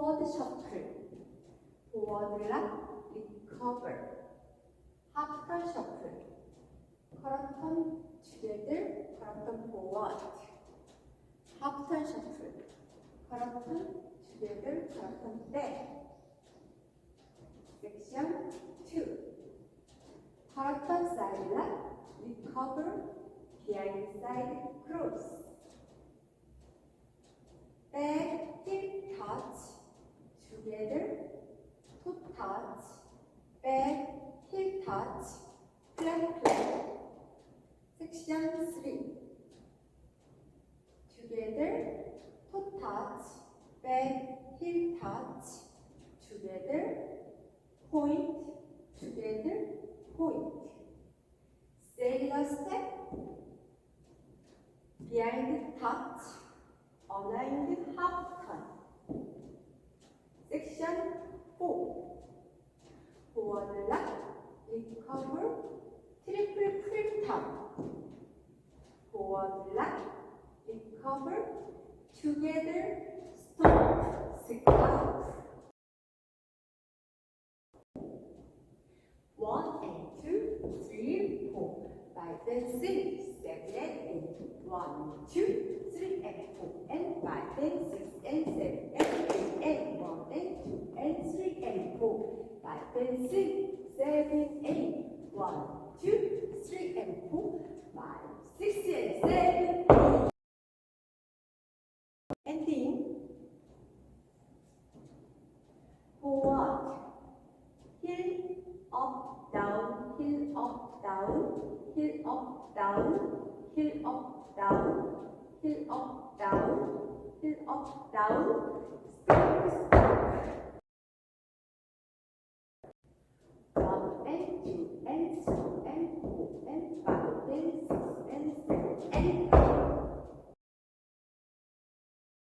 forward shuffle, forward lock, recover, half turn shuffle, correct turn together, correct turn forward, half turn shuffle, correct turn together, correct turn back. Section 2. Correct turn side lock, recover, behind side cross. Back heel touch, together, toe touch, back heel touch, flat flat. Section 3. Together, toe touch, back heel touch, together, point, together, point. Sailor step, behind touch, aligned half turn. Section 4. Forward lock, recover, triple full turn. Forward lock, recover, together, stop, scout. 1 and 2, 3, 4, 5 and 6, 7 and 8, 1, 2, 3 and 4 and 5 and 6 and 7 and 8 and 1 and 2 and 3 and 4, 5 and 6, 7, 8, 1, 2, 3 and 4, 5, 6 and 7, 8. Ending. Forward. Heel up, down, heel up, down, heel up, down, heel up, down, heel up, down, heel up, down, step,